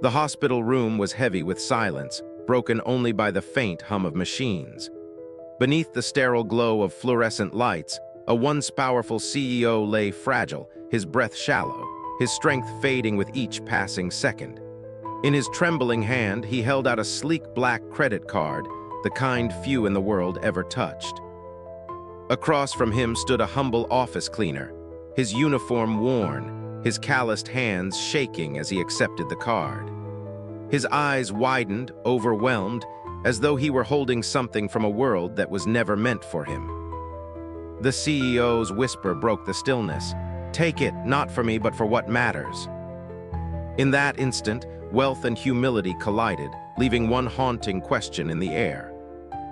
The hospital room was heavy with silence, broken only by the faint hum of machines. Beneath the sterile glow of fluorescent lights, a once powerful CEO lay fragile, his breath shallow, his strength fading with each passing second. In his trembling hand, he held out a sleek black credit card, the kind few in the world ever touched. Across from him stood a humble office cleaner, his uniform worn, his calloused hands shaking as he accepted the card. His eyes widened, overwhelmed, as though he were holding something from a world that was never meant for him. The CEO's whisper broke the stillness. "Take it, not for me, but for what matters." In that instant, wealth and humility collided, leaving one haunting question in the air.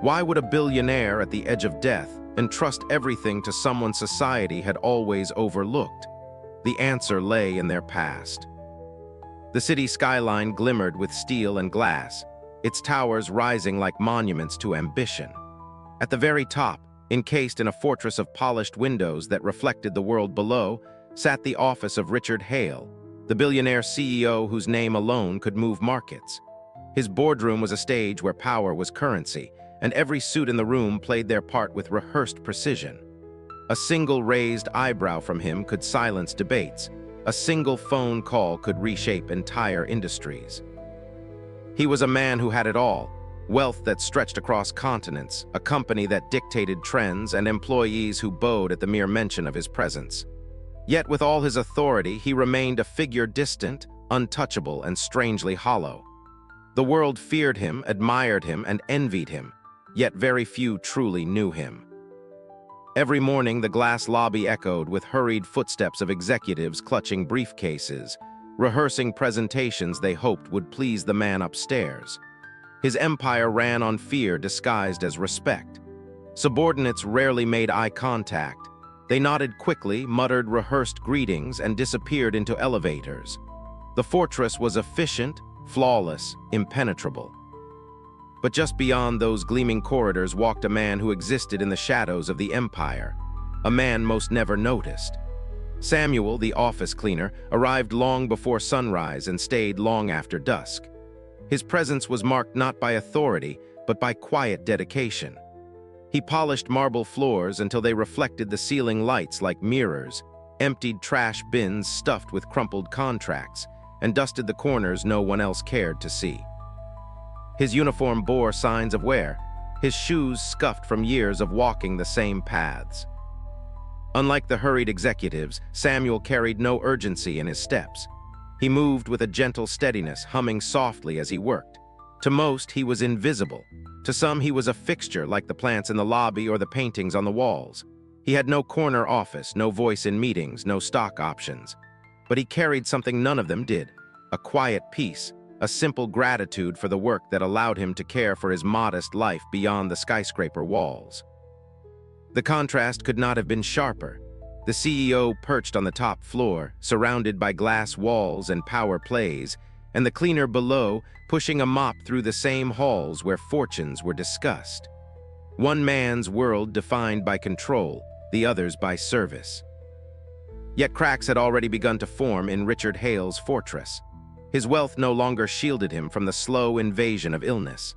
Why would a billionaire at the edge of death entrust everything to someone society had always overlooked? The answer lay in their past. The city skyline glimmered with steel and glass, its towers rising like monuments to ambition. At the very top, encased in a fortress of polished windows that reflected the world below, sat the office of Richard Hale, the billionaire CEO whose name alone could move markets. His boardroom was a stage where power was currency, and every suit in the room played their part with rehearsed precision. A single raised eyebrow from him could silence debates. A single phone call could reshape entire industries. He was a man who had it all: wealth that stretched across continents, a company that dictated trends, and employees who bowed at the mere mention of his presence. Yet with all his authority, he remained a figure distant, untouchable, and strangely hollow. The world feared him, admired him, and envied him, yet very few truly knew him. Every morning, the glass lobby echoed with hurried footsteps of executives clutching briefcases, rehearsing presentations they hoped would please the man upstairs. His empire ran on fear disguised as respect. Subordinates rarely made eye contact. They nodded quickly, muttered rehearsed greetings, and disappeared into elevators. The fortress was efficient, flawless, impenetrable. But just beyond those gleaming corridors walked a man who existed in the shadows of the empire, a man most never noticed. Samuel, the office cleaner, arrived long before sunrise and stayed long after dusk. His presence was marked not by authority, but by quiet dedication. He polished marble floors until they reflected the ceiling lights like mirrors, emptied trash bins stuffed with crumpled contracts, and dusted the corners no one else cared to see. His uniform bore signs of wear, his shoes scuffed from years of walking the same paths. Unlike the hurried executives, Samuel carried no urgency in his steps. He moved with a gentle steadiness, humming softly as he worked. To most, he was invisible. To some, he was a fixture like the plants in the lobby or the paintings on the walls. He had no corner office, no voice in meetings, no stock options. But he carried something none of them did: a quiet peace, a simple gratitude for the work that allowed him to care for his modest life beyond the skyscraper walls. The contrast could not have been sharper. The CEO perched on the top floor, surrounded by glass walls and power plays, and the cleaner below pushing a mop through the same halls where fortunes were discussed. One man's world defined by control, the other's by service. Yet cracks had already begun to form in Richard Hale's fortress. His wealth no longer shielded him from the slow invasion of illness.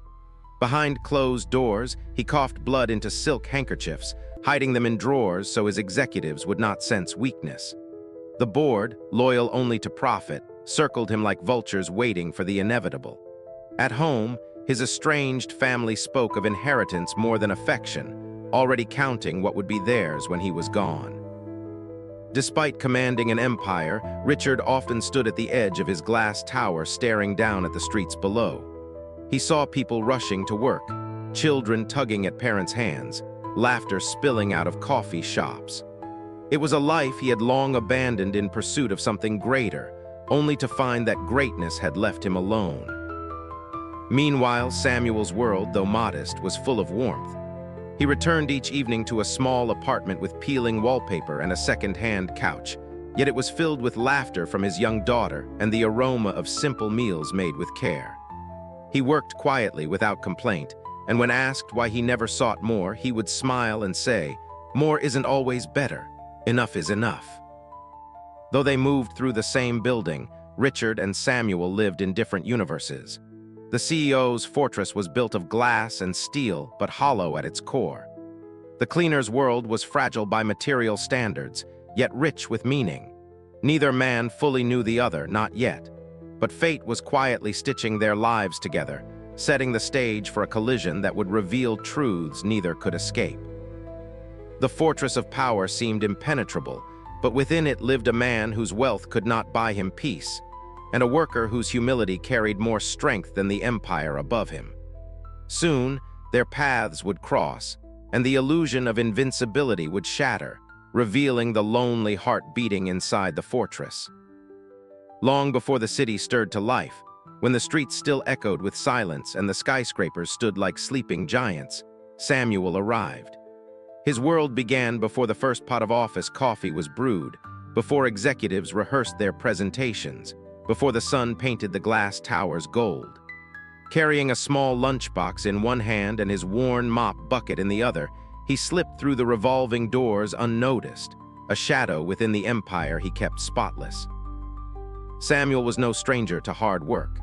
Behind closed doors, he coughed blood into silk handkerchiefs, hiding them in drawers so his executives would not sense weakness. The board, loyal only to profit, circled him like vultures waiting for the inevitable. At home, his estranged family spoke of inheritance more than affection, already counting what would be theirs when he was gone. Despite commanding an empire, Richard often stood at the edge of his glass tower staring down at the streets below. He saw people rushing to work, children tugging at parents' hands, laughter spilling out of coffee shops. It was a life he had long abandoned in pursuit of something greater, only to find that greatness had left him alone. Meanwhile, Samuel's world, though modest, was full of warmth. He returned each evening to a small apartment with peeling wallpaper and a second-hand couch, yet it was filled with laughter from his young daughter and the aroma of simple meals made with care. He worked quietly without complaint, and when asked why he never sought more, he would smile and say, "More isn't always better. Enough is enough." Though they moved through the same building, Richard and Samuel lived in different universes. The CEO's fortress was built of glass and steel, but hollow at its core. The cleaner's world was fragile by material standards, yet rich with meaning. Neither man fully knew the other, not yet. But fate was quietly stitching their lives together, setting the stage for a collision that would reveal truths neither could escape. The fortress of power seemed impenetrable, but within it lived a man whose wealth could not buy him peace, and a worker whose humility carried more strength than the empire above him. Soon, their paths would cross, and the illusion of invincibility would shatter, revealing the lonely heart beating inside the fortress. Long before the city stirred to life, when the streets still echoed with silence and the skyscrapers stood like sleeping giants, Samuel arrived. His world began before the first pot of office coffee was brewed, before executives rehearsed their presentations, before the sun painted the glass towers gold. Carrying a small lunchbox in one hand and his worn mop bucket in the other, he slipped through the revolving doors unnoticed, a shadow within the empire he kept spotless. Samuel was no stranger to hard work.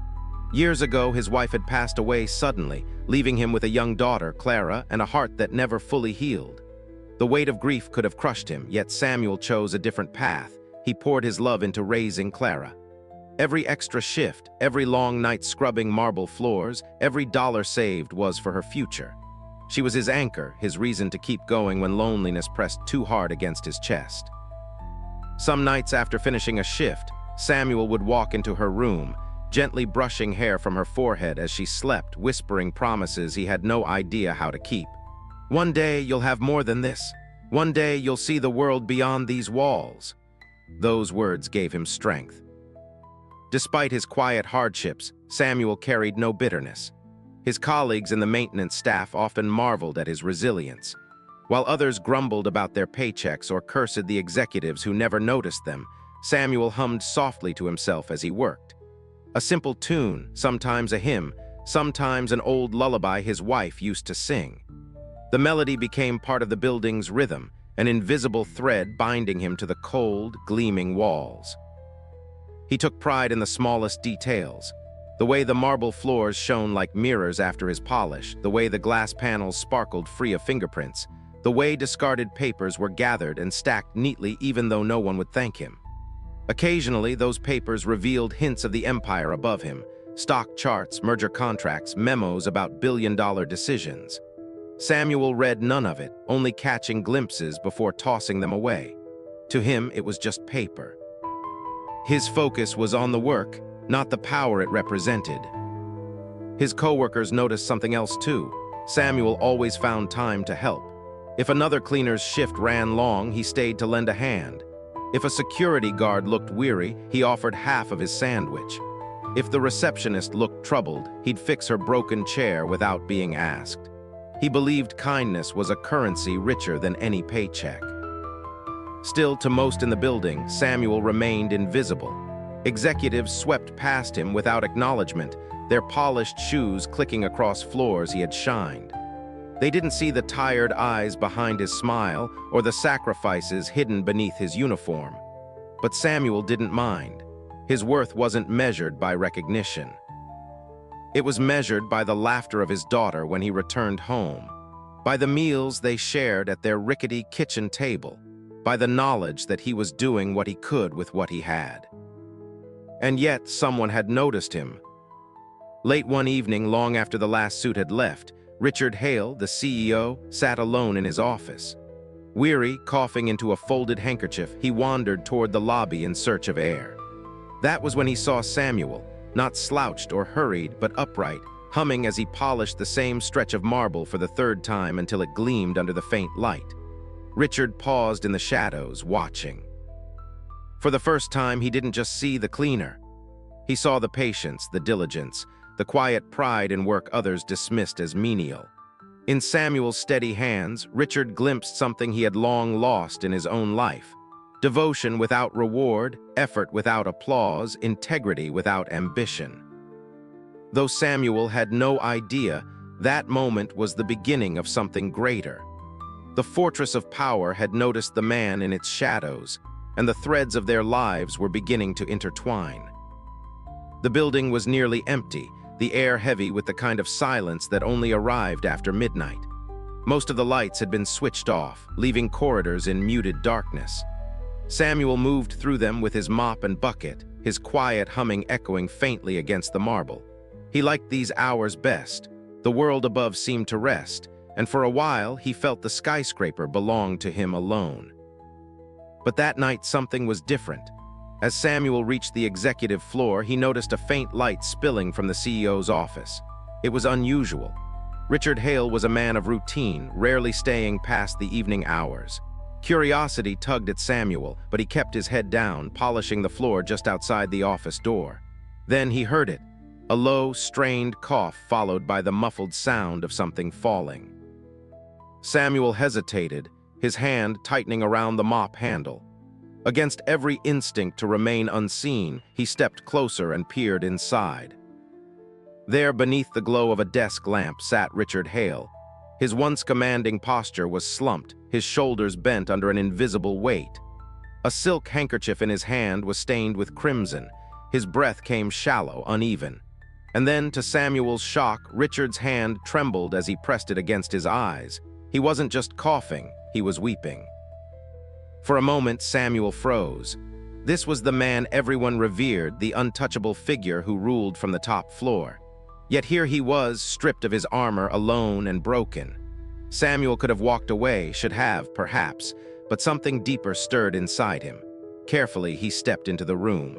Years ago, his wife had passed away suddenly, leaving him with a young daughter, Clara, and a heart that never fully healed. The weight of grief could have crushed him, yet Samuel chose a different path. He poured his love into raising Clara. Every extra shift, every long night scrubbing marble floors, every dollar saved was for her future. She was his anchor, his reason to keep going when loneliness pressed too hard against his chest. Some nights after finishing a shift, Samuel would walk into her room, gently brushing hair from her forehead as she slept, whispering promises he had no idea how to keep. "One day you'll have more than this. One day you'll see the world beyond these walls." Those words gave him strength. Despite his quiet hardships, Samuel carried no bitterness. His colleagues in the maintenance staff often marveled at his resilience. While others grumbled about their paychecks or cursed the executives who never noticed them, Samuel hummed softly to himself as he worked. A simple tune, sometimes a hymn, sometimes an old lullaby his wife used to sing. The melody became part of the building's rhythm, an invisible thread binding him to the cold, gleaming walls. He took pride in the smallest details. The way the marble floors shone like mirrors after his polish, the way the glass panels sparkled free of fingerprints, the way discarded papers were gathered and stacked neatly even though no one would thank him. Occasionally, those papers revealed hints of the empire above him, stock charts, merger contracts, memos about billion-dollar decisions. Samuel read none of it, only catching glimpses before tossing them away. To him, it was just paper. His focus was on the work, not the power it represented. His coworkers noticed something else too. Samuel always found time to help. If another cleaner's shift ran long, he stayed to lend a hand. If a security guard looked weary, he offered half of his sandwich. If the receptionist looked troubled, he'd fix her broken chair without being asked. He believed kindness was a currency richer than any paycheck. Still, to most in the building, Samuel remained invisible. Executives swept past him without acknowledgement, their polished shoes clicking across floors he had shined. They didn't see the tired eyes behind his smile or the sacrifices hidden beneath his uniform. But Samuel didn't mind. His worth wasn't measured by recognition. It was measured by the laughter of his daughter when he returned home, by the meals they shared at their rickety kitchen table, by the knowledge that he was doing what he could with what he had. And yet someone had noticed him. Late one evening, long after the last suit had left, Richard Hale, the CEO, sat alone in his office. Weary, coughing into a folded handkerchief, he wandered toward the lobby in search of air. That was when he saw Samuel, not slouched or hurried, but upright, humming as he polished the same stretch of marble for the third time until it gleamed under the faint light. Richard paused in the shadows, watching. For the first time, he didn't just see the cleaner. He saw the patience, the diligence, the quiet pride in work others dismissed as menial. In Samuel's steady hands, Richard glimpsed something he had long lost in his own life. Devotion without reward, effort without applause, integrity without ambition. Though Samuel had no idea, that moment was the beginning of something greater. The fortress of power had noticed the man in its shadows, and the threads of their lives were beginning to intertwine. The building was nearly empty, the air heavy with the kind of silence that only arrived after midnight. Most of the lights had been switched off, leaving corridors in muted darkness. Samuel moved through them with his mop and bucket, his quiet humming echoing faintly against the marble. He liked these hours best. The world above seemed to rest, and for a while he felt the skyscraper belonged to him alone. But that night something was different. As Samuel reached the executive floor, he noticed a faint light spilling from the CEO's office. It was unusual. Richard Hale was a man of routine, rarely staying past the evening hours. Curiosity tugged at Samuel, but he kept his head down, polishing the floor just outside the office door. Then he heard it, a low, strained cough followed by the muffled sound of something falling. Samuel hesitated, his hand tightening around the mop handle. Against every instinct to remain unseen, he stepped closer and peered inside. There, beneath the glow of a desk lamp, sat Richard Hale. His once commanding posture was slumped, his shoulders bent under an invisible weight. A silk handkerchief in his hand was stained with crimson. His breath came shallow, uneven. And then, to Samuel's shock, Richard's hand trembled as he pressed it against his eyes. He wasn't just coughing, he was weeping. For a moment, Samuel froze. This was the man everyone revered, the untouchable figure who ruled from the top floor. Yet here he was, stripped of his armor, alone and broken. Samuel could have walked away, should have, perhaps, but something deeper stirred inside him. Carefully, he stepped into the room.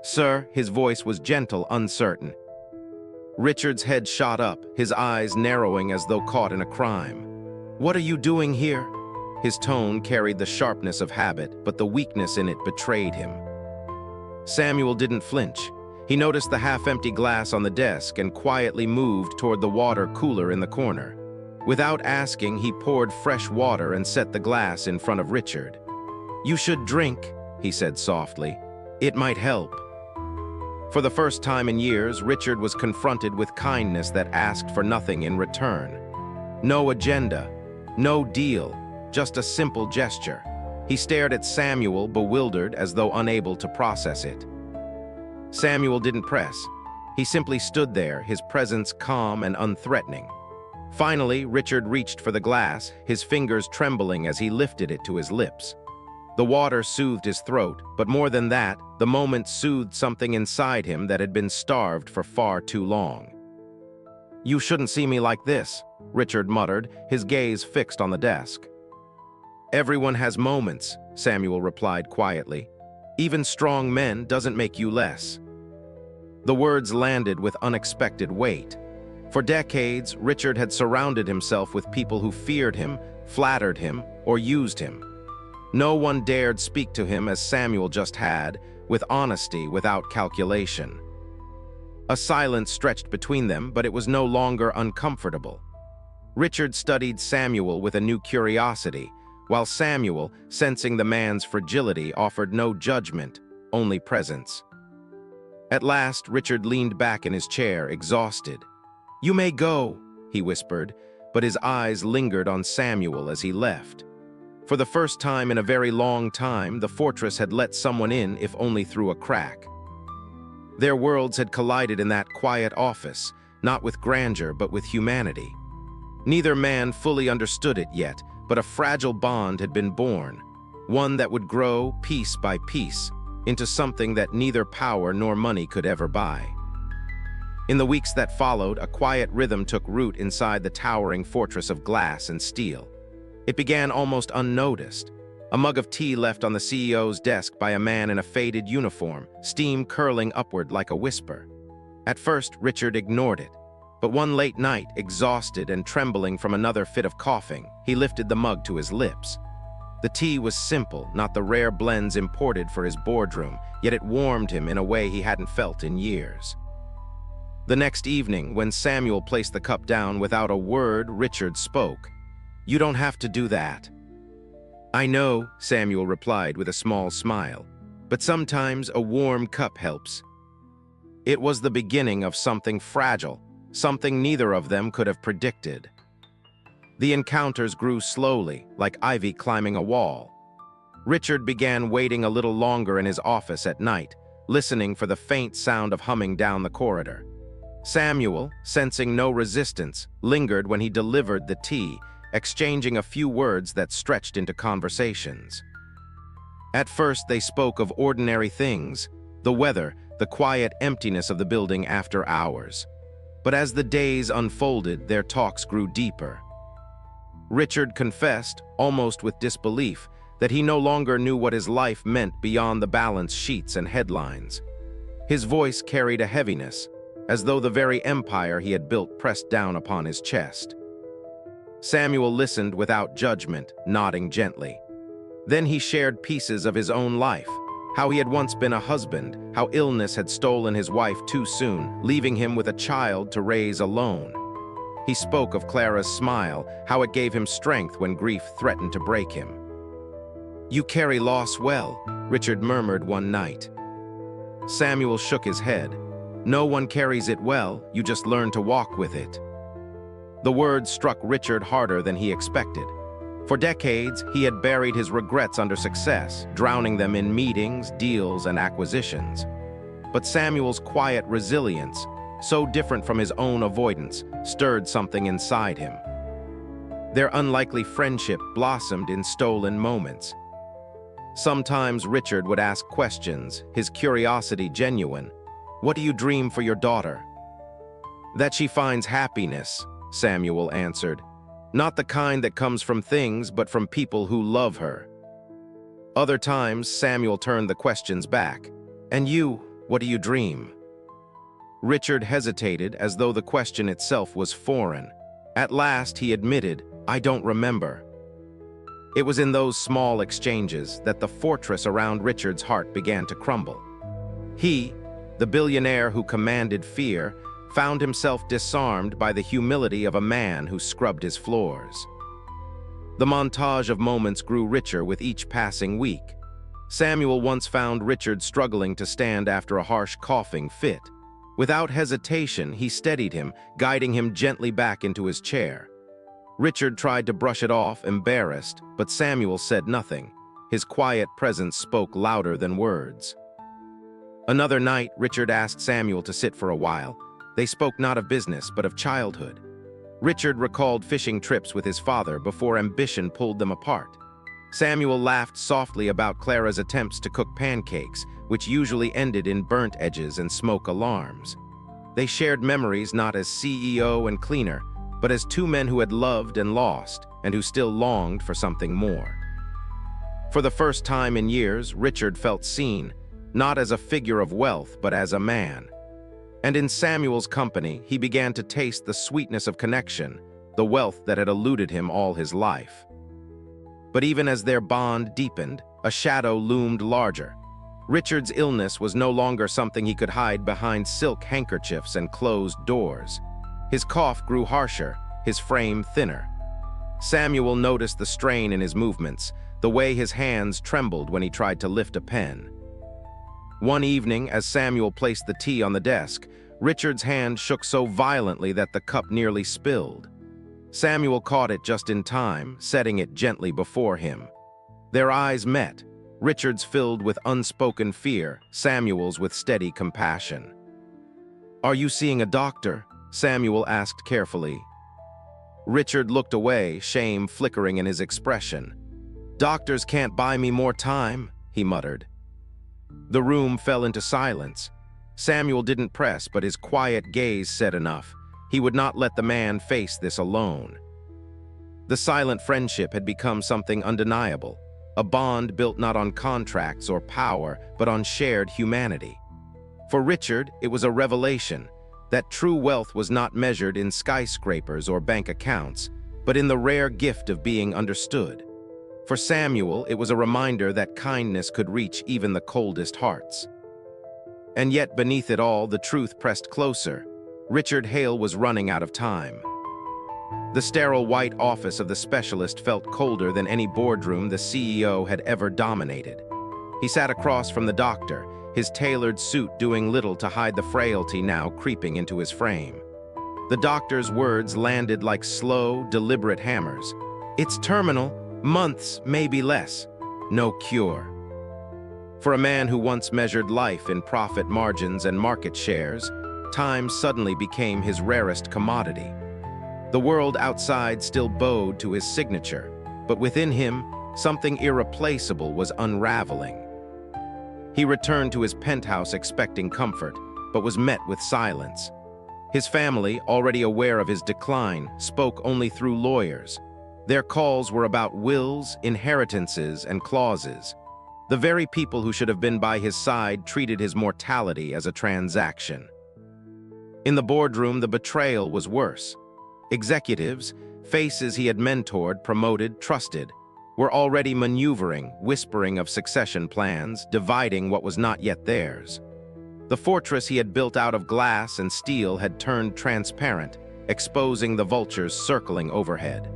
"Sir," his voice was gentle, uncertain. Richard's head shot up, his eyes narrowing as though caught in a crime. "What are you doing here?" His tone carried the sharpness of habit, but the weakness in it betrayed him. Samuel didn't flinch. He noticed the half-empty glass on the desk and quietly moved toward the water cooler in the corner. Without asking, he poured fresh water and set the glass in front of Richard. "You should drink," he said softly. "It might help." For the first time in years, Richard was confronted with kindness that asked for nothing in return. No agenda, no deal, just a simple gesture. He stared at Samuel, bewildered, as though unable to process it. Samuel didn't press. He simply stood there, his presence calm and unthreatening. Finally, Richard reached for the glass, his fingers trembling as he lifted it to his lips. The water soothed his throat, but more than that, the moment soothed something inside him that had been starved for far too long. "You shouldn't see me like this," Richard muttered, his gaze fixed on the desk. "Everyone has moments," Samuel replied quietly. "Even strong men doesn't make you less." The words landed with unexpected weight. For decades, Richard had surrounded himself with people who feared him, flattered him, or used him. No one dared speak to him as Samuel just had, with honesty without calculation. A silence stretched between them, but it was no longer uncomfortable. Richard studied Samuel with a new curiosity, while Samuel, sensing the man's fragility, offered no judgment, only presence. At last, Richard leaned back in his chair, exhausted. "You may go," he whispered, but his eyes lingered on Samuel as he left. For the first time in a very long time, the fortress had let someone in, if only through a crack. Their worlds had collided in that quiet office, not with grandeur, but with humanity. Neither man fully understood it yet, but a fragile bond had been born, one that would grow, piece by piece, into something that neither power nor money could ever buy. In the weeks that followed, a quiet rhythm took root inside the towering fortress of glass and steel. It began almost unnoticed. A mug of tea left on the CEO's desk by a man in a faded uniform, steam curling upward like a whisper. At first, Richard ignored it. But one late night, exhausted and trembling from another fit of coughing, he lifted the mug to his lips. The tea was simple, not the rare blends imported for his boardroom, yet it warmed him in a way he hadn't felt in years. The next evening, when Samuel placed the cup down without a word, Richard spoke. "You don't have to do that." "I know," Samuel replied with a small smile, "but sometimes a warm cup helps." It was the beginning of something fragile, something neither of them could have predicted. The encounters grew slowly, like ivy climbing a wall. Richard began waiting a little longer in his office at night, listening for the faint sound of humming down the corridor. Samuel, sensing no resistance, lingered when he delivered the tea, exchanging a few words that stretched into conversations. At first, they spoke of ordinary things, the weather, the quiet emptiness of the building after hours. But as the days unfolded, their talks grew deeper. Richard confessed, almost with disbelief, that he no longer knew what his life meant beyond the balance sheets and headlines. His voice carried a heaviness, as though the very empire he had built pressed down upon his chest. Samuel listened without judgment, nodding gently. Then he shared pieces of his own life, how he had once been a husband, how illness had stolen his wife too soon, leaving him with a child to raise alone. He spoke of Clara's smile, how it gave him strength when grief threatened to break him. "You carry loss well," Richard murmured one night. Samuel shook his head. "No one carries it well, you just learn to walk with it." The words struck Richard harder than he expected. For decades, he had buried his regrets under success, drowning them in meetings, deals, and acquisitions. But Samuel's quiet resilience, so different from his own avoidance, stirred something inside him. Their unlikely friendship blossomed in stolen moments. Sometimes Richard would ask questions, his curiosity genuine. "What do you dream for your daughter?" "That she finds happiness," Samuel answered. "Not the kind that comes from things, but from people who love her." Other times, Samuel turned the questions back. "And you, what do you dream?" Richard hesitated, as though the question itself was foreign. At last, he admitted, "I don't remember." It was in those small exchanges that the fortress around Richard's heart began to crumble. He, the billionaire who commanded fear, found himself disarmed by the humility of a man who scrubbed his floors. The montage of moments grew richer with each passing week. Samuel once found Richard struggling to stand after a harsh coughing fit. Without hesitation, he steadied him, guiding him gently back into his chair. Richard tried to brush it off, embarrassed, but Samuel said nothing. His quiet presence spoke louder than words. Another night, Richard asked Samuel to sit for a while. They spoke not of business, but of childhood. Richard recalled fishing trips with his father before ambition pulled them apart. Samuel laughed softly about Clara's attempts to cook pancakes, which usually ended in burnt edges and smoke alarms. They shared memories not as CEO and cleaner, but as two men who had loved and lost, and who still longed for something more. For the first time in years, Richard felt seen, not as a figure of wealth, but as a man. And in Samuel's company, he began to taste the sweetness of connection, the wealth that had eluded him all his life. But even as their bond deepened, a shadow loomed larger. Richard's illness was no longer something he could hide behind silk handkerchiefs and closed doors. His cough grew harsher, his frame thinner. Samuel noticed the strain in his movements, the way his hands trembled when he tried to lift a pen. One evening, as Samuel placed the tea on the desk, Richard's hand shook so violently that the cup nearly spilled. Samuel caught it just in time, setting it gently before him. Their eyes met, Richard's filled with unspoken fear, Samuel's with steady compassion. "Are you seeing a doctor?" Samuel asked carefully. Richard looked away, shame flickering in his expression. "Doctors can't buy me more time," he muttered. The room fell into silence. Samuel didn't press, but his quiet gaze said enough. He would not let the man face this alone. The silent friendship had become something undeniable, a bond built not on contracts or power, but on shared humanity. For Richard, it was a revelation that true wealth was not measured in skyscrapers or bank accounts, but in the rare gift of being understood. For Samuel, it was a reminder that kindness could reach even the coldest hearts. And yet, beneath it all, the truth pressed closer. Richard Hale was running out of time. The sterile white office of the specialist felt colder than any boardroom the CEO had ever dominated. He sat across from the doctor, his tailored suit doing little to hide the frailty now creeping into his frame. The doctor's words landed like slow, deliberate hammers. "It's terminal, months, maybe less. No cure." For a man who once measured life in profit margins and market shares, time suddenly became his rarest commodity. The world outside still bowed to his signature, but within him, something irreplaceable was unraveling. He returned to his penthouse expecting comfort, but was met with silence. His family, already aware of his decline, spoke only through lawyers. Their calls were about wills, inheritances, and clauses. The very people who should have been by his side treated his mortality as a transaction. In the boardroom, the betrayal was worse. Executives, faces he had mentored, promoted, trusted, were already maneuvering, whispering of succession plans, dividing what was not yet theirs. The fortress he had built out of glass and steel had turned transparent, exposing the vultures circling overhead.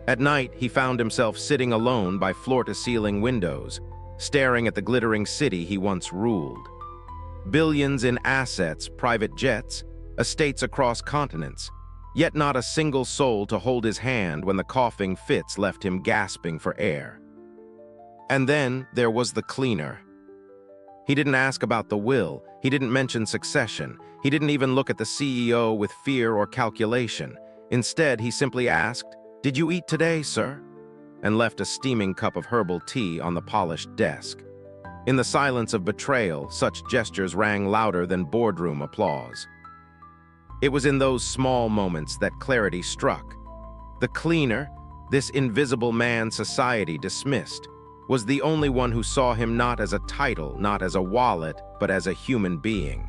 At night, he found himself sitting alone by floor-to-ceiling windows, staring at the glittering city he once ruled. Billions in assets, private jets, estates across continents, yet not a single soul to hold his hand when the coughing fits left him gasping for air. And then there was the cleaner. He didn't ask about the will, he didn't mention succession, he didn't even look at the CEO with fear or calculation. Instead, he simply asked, "Did you eat today, sir?" and left a steaming cup of herbal tea on the polished desk. In the silence of betrayal, such gestures rang louder than boardroom applause. It was in those small moments that clarity struck. The cleaner, this invisible man society dismissed, was the only one who saw him not as a title, not as a wallet, but as a human being.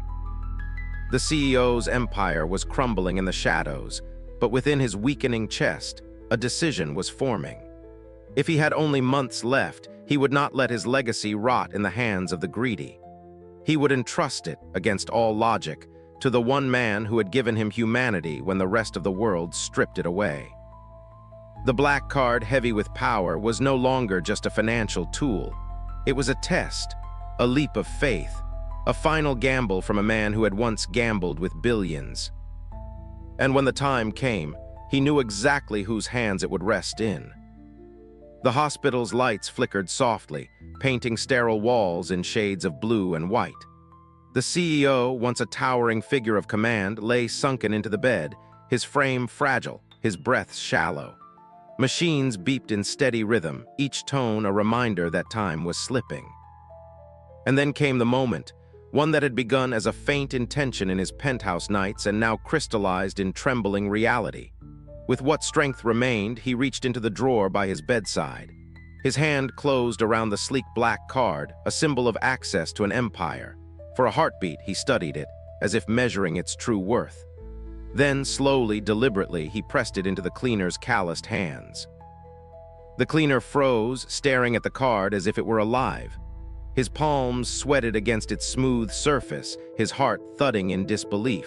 The CEO's empire was crumbling in the shadows, but within his weakening chest, a decision was forming. If he had only months left, he would not let his legacy rot in the hands of the greedy. He would entrust it, against all logic, to the one man who had given him humanity when the rest of the world stripped it away. The black card, heavy with power, was no longer just a financial tool. It was a test, a leap of faith, a final gamble from a man who had once gambled with billions. And when the time came, he knew exactly whose hands it would rest in. The hospital's lights flickered softly, painting sterile walls in shades of blue and white. The CEO, once a towering figure of command, lay sunken into the bed, his frame fragile, his breath shallow. Machines beeped in steady rhythm, each tone a reminder that time was slipping. And then came the moment, one that had begun as a faint intention in his penthouse nights and now crystallized in trembling reality. With what strength remained, he reached into the drawer by his bedside. His hand closed around the sleek black card, a symbol of access to an empire. For a heartbeat, he studied it, as if measuring its true worth. Then, slowly, deliberately, he pressed it into the cleaner's calloused hands. The cleaner froze, staring at the card as if it were alive. His palms sweated against its smooth surface, his heart thudding in disbelief.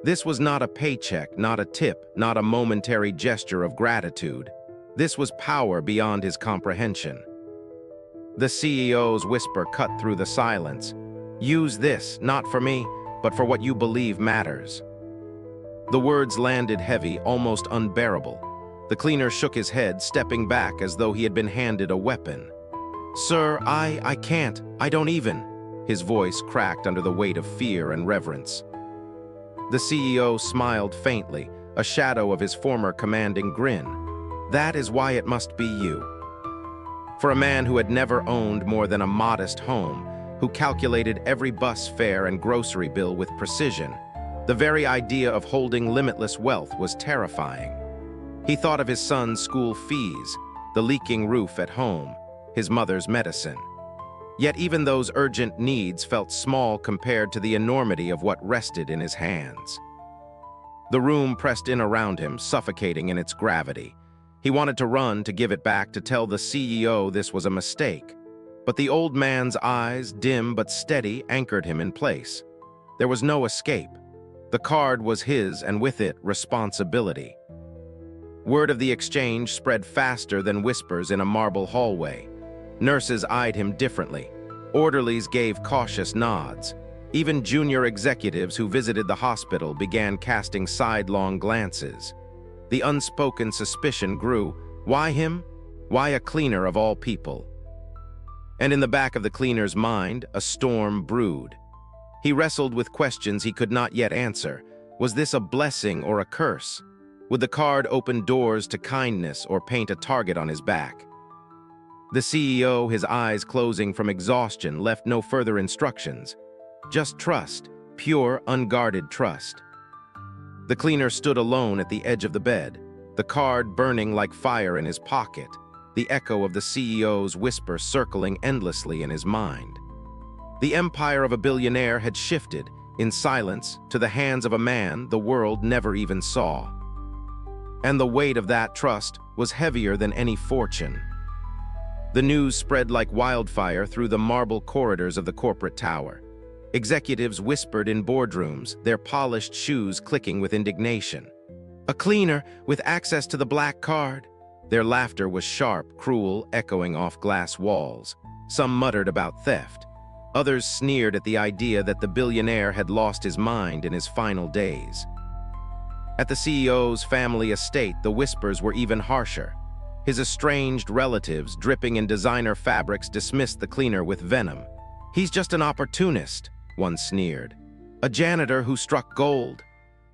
This was not a paycheck, not a tip, not a momentary gesture of gratitude. This was power beyond his comprehension. The CEO's whisper cut through the silence. "Use this, not for me, but for what you believe matters." The words landed heavy, almost unbearable. The cleaner shook his head, stepping back as though he had been handed a weapon. "Sir, I can't. I don't even." His voice cracked under the weight of fear and reverence. The CEO smiled faintly, a shadow of his former commanding grin. "That is why it must be you." For a man who had never owned more than a modest home, who calculated every bus fare and grocery bill with precision, the very idea of holding limitless wealth was terrifying. He thought of his son's school fees, the leaking roof at home, his mother's medicine. Yet even those urgent needs felt small compared to the enormity of what rested in his hands. The room pressed in around him, suffocating in its gravity. He wanted to run, to give it back, to tell the CEO this was a mistake. But the old man's eyes, dim but steady, anchored him in place. There was no escape. The card was his, and with it, responsibility. Word of the exchange spread faster than whispers in a marble hallway. Nurses eyed him differently. Orderlies gave cautious nods. Even junior executives who visited the hospital began casting sidelong glances. The unspoken suspicion grew. Why him? Why a cleaner of all people? And in the back of the cleaner's mind, a storm brewed. He wrestled with questions he could not yet answer. Was this a blessing or a curse? Would the card open doors to kindness or paint a target on his back? The CEO, his eyes closing from exhaustion, left no further instructions. Just trust, pure, unguarded trust. The cleaner stood alone at the edge of the bed, the card burning like fire in his pocket, the echo of the CEO's whisper circling endlessly in his mind. The empire of a billionaire had shifted, in silence, to the hands of a man the world never even saw. And the weight of that trust was heavier than any fortune. The news spread like wildfire through the marble corridors of the corporate tower. Executives whispered in boardrooms, their polished shoes clicking with indignation. A cleaner with access to the black card. Their laughter was sharp, cruel, echoing off glass walls. Some muttered about theft. Others sneered at the idea that the billionaire had lost his mind in his final days. At the CEO's family estate, the whispers were even harsher. His estranged relatives, dripping in designer fabrics, dismissed the cleaner with venom. "He's just an opportunist," one sneered. "A janitor who struck gold."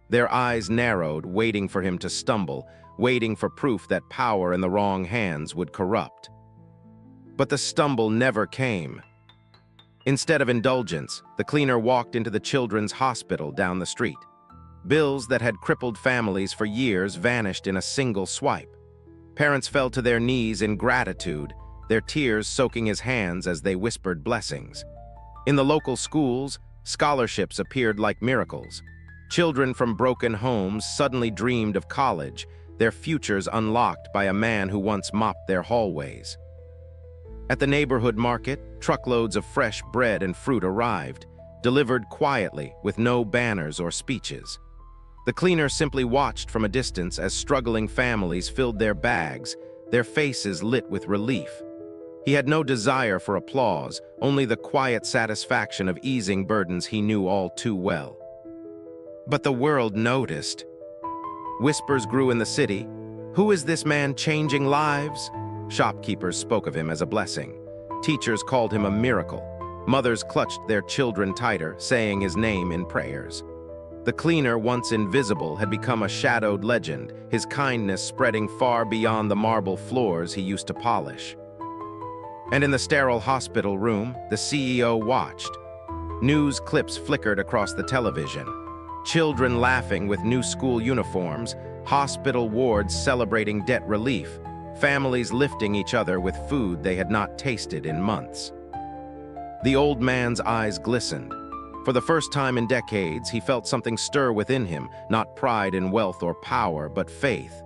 Their eyes narrowed, waiting for him to stumble, waiting for proof that power in the wrong hands would corrupt. But the stumble never came. Instead of indulgence, the cleaner walked into the children's hospital down the street. Bills that had crippled families for years vanished in a single swipe. Parents fell to their knees in gratitude, their tears soaking his hands as they whispered blessings. In the local schools, scholarships appeared like miracles. Children from broken homes suddenly dreamed of college, their futures unlocked by a man who once mopped their hallways. At the neighborhood market, truckloads of fresh bread and fruit arrived, delivered quietly with no banners or speeches. The cleaner simply watched from a distance as struggling families filled their bags, their faces lit with relief. He had no desire for applause, only the quiet satisfaction of easing burdens he knew all too well. But the world noticed. Whispers grew in the city. "Who is this man changing lives?" Shopkeepers spoke of him as a blessing. Teachers called him a miracle. Mothers clutched their children tighter, saying his name in prayers. The cleaner, once invisible, had become a shadowed legend, his kindness spreading far beyond the marble floors he used to polish. And in the sterile hospital room, the CEO watched. News clips flickered across the television. Children laughing with new school uniforms, hospital wards celebrating debt relief, families lifting each other with food they had not tasted in months. The old man's eyes glistened. For the first time in decades, he felt something stir within him, not pride in wealth or power, but faith.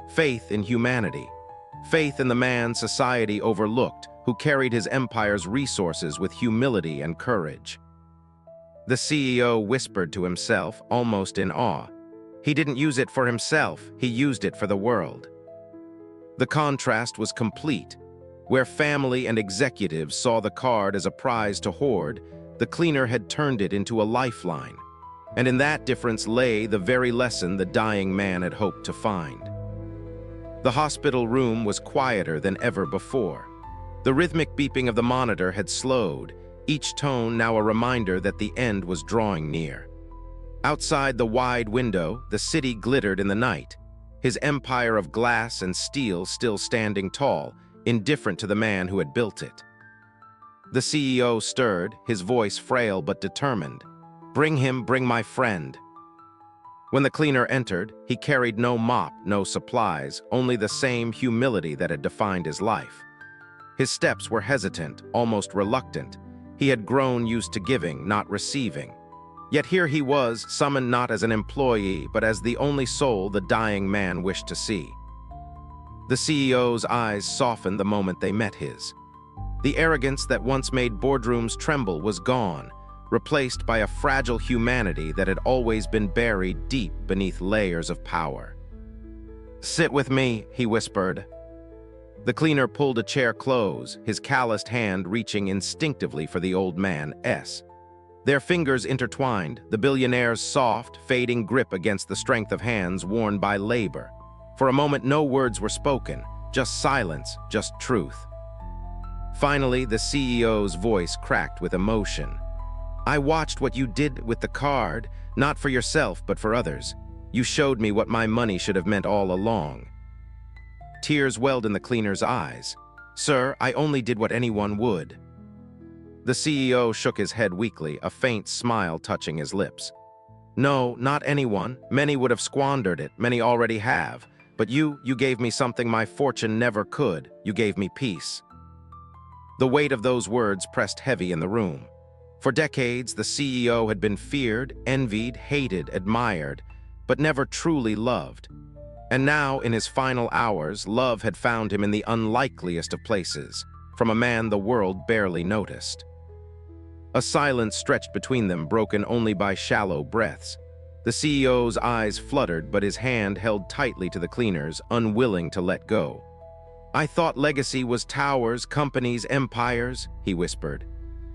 Faith in humanity. Faith in the man society overlooked, who carried his empire's resources with humility and courage. The CEO whispered to himself, almost in awe. He didn't use it for himself, he used it for the world. The contrast was complete. Where family and executives saw the card as a prize to hoard, the cleaner had turned it into a lifeline. And in that difference lay the very lesson the dying man had hoped to find. The hospital room was quieter than ever before. The rhythmic beeping of the monitor had slowed, each tone now a reminder that the end was drawing near. Outside the wide window, the city glittered in the night, his empire of glass and steel still standing tall, indifferent to the man who had built it. The CEO stirred, his voice frail but determined. "Bring him, bring my friend." When the cleaner entered, he carried no mop, no supplies, only the same humility that had defined his life. His steps were hesitant, almost reluctant. He had grown used to giving, not receiving. Yet here he was, summoned not as an employee, but as the only soul the dying man wished to see. The CEO's eyes softened the moment they met his. The arrogance that once made boardrooms tremble was gone, replaced by a fragile humanity that had always been buried deep beneath layers of power. "Sit with me," he whispered. The cleaner pulled a chair close, his calloused hand reaching instinctively for the old man's. Their fingers intertwined, the billionaire's soft, fading grip against the strength of hands worn by labor. For a moment no words were spoken, just silence, just truth. Finally, the CEO's voice cracked with emotion. "I watched what you did with the card, not for yourself, but for others. You showed me what my money should have meant all along." Tears welled in the cleaner's eyes. "Sir, I only did what anyone would." The CEO shook his head weakly, a faint smile touching his lips. "No, not anyone. Many would have squandered it, many already have. But you gave me something my fortune never could. You gave me peace." The weight of those words pressed heavy in the room. For decades, the CEO had been feared, envied, hated, admired, but never truly loved. And now, in his final hours, love had found him in the unlikeliest of places, from a man the world barely noticed. A silence stretched between them, broken only by shallow breaths. The CEO's eyes fluttered, but his hand held tightly to the cleaner's, unwilling to let go. "I thought legacy was towers, companies, empires," he whispered.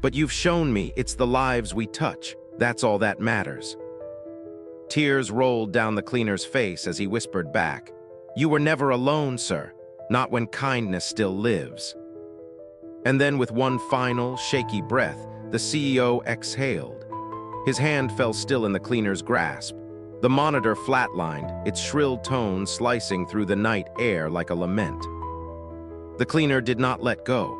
"But you've shown me it's the lives we touch. That's all that matters." Tears rolled down the cleaner's face as he whispered back, "You were never alone, sir. Not when kindness still lives." And then, with one final, shaky breath, the CEO exhaled. His hand fell still in the cleaner's grasp. The monitor flatlined, its shrill tones slicing through the night air like a lament. The cleaner did not let go.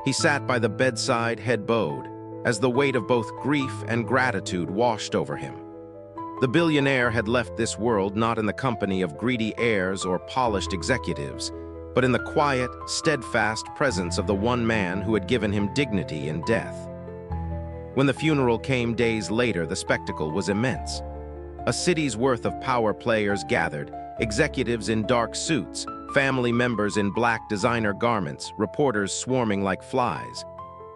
He sat by the bedside, head bowed, as the weight of both grief and gratitude washed over him. The billionaire had left this world not in the company of greedy heirs or polished executives, but in the quiet, steadfast presence of the one man who had given him dignity in death. When the funeral came days later, the spectacle was immense. A city's worth of power players gathered, executives in dark suits, family members in black designer garments, reporters swarming like flies.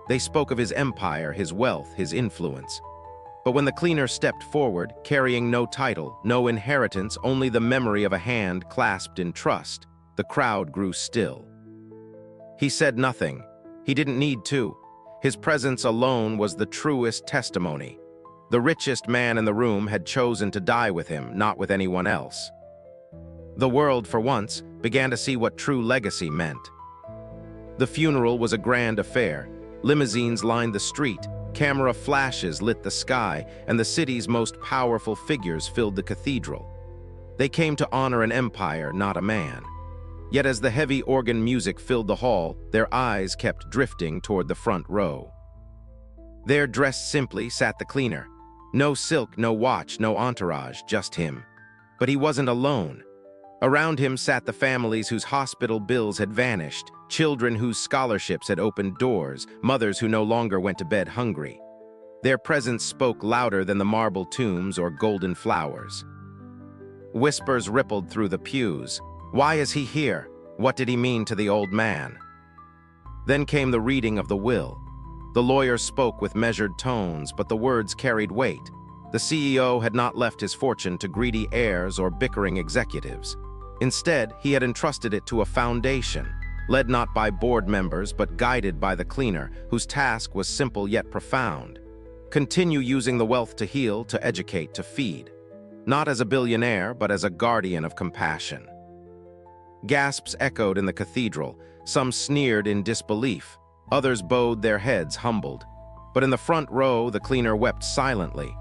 They spoke of his empire, his wealth, his influence. But when the cleaner stepped forward, carrying no title, no inheritance, only the memory of a hand clasped in trust, the crowd grew still. He said nothing. He didn't need to. His presence alone was the truest testimony. The richest man in the room had chosen to die with him, not with anyone else. The world, for once, began to see what true legacy meant. The funeral was a grand affair. Limousines lined the street, camera flashes lit the sky, and the city's most powerful figures filled the cathedral. They came to honor an empire, not a man. Yet as the heavy organ music filled the hall, their eyes kept drifting toward the front row. There, dressed simply, sat the cleaner. No silk, no watch, no entourage, just him. But he wasn't alone. Around him sat the families whose hospital bills had vanished, children whose scholarships had opened doors, mothers who no longer went to bed hungry. Their presence spoke louder than the marble tombs or golden flowers. Whispers rippled through the pews. Why is he here? What did he mean to the old man? Then came the reading of the will. The lawyer spoke with measured tones, but the words carried weight. The CEO had not left his fortune to greedy heirs or bickering executives. Instead, he had entrusted it to a foundation, led not by board members but guided by the cleaner, whose task was simple yet profound. Continue using the wealth to heal, to educate, to feed. Not as a billionaire, but as a guardian of compassion. Gasps echoed in the cathedral. Some sneered in disbelief. Others bowed their heads, humbled. But in the front row, the cleaner wept silently.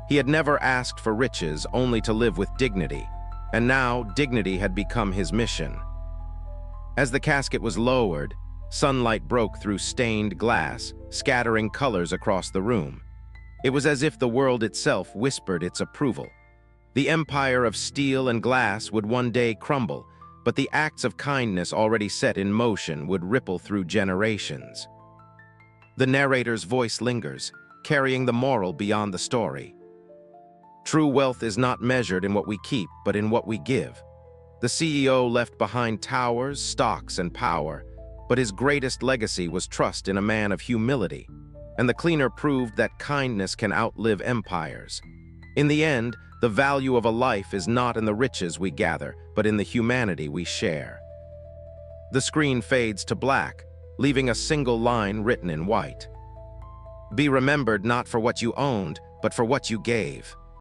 He had never asked for riches, only to live with dignity. And now, dignity had become his mission. As the casket was lowered, sunlight broke through stained glass, scattering colors across the room. It was as if the world itself whispered its approval. The empire of steel and glass would one day crumble, but the acts of kindness already set in motion would ripple through generations. The narrator's voice lingers, carrying the moral beyond the story. True wealth is not measured in what we keep, but in what we give. The CEO left behind towers, stocks, and power, but his greatest legacy was trust in a man of humility, and the cleaner proved that kindness can outlive empires. In the end, the value of a life is not in the riches we gather, but in the humanity we share. The screen fades to black, leaving a single line written in white. Be remembered not for what you owned, but for what you gave.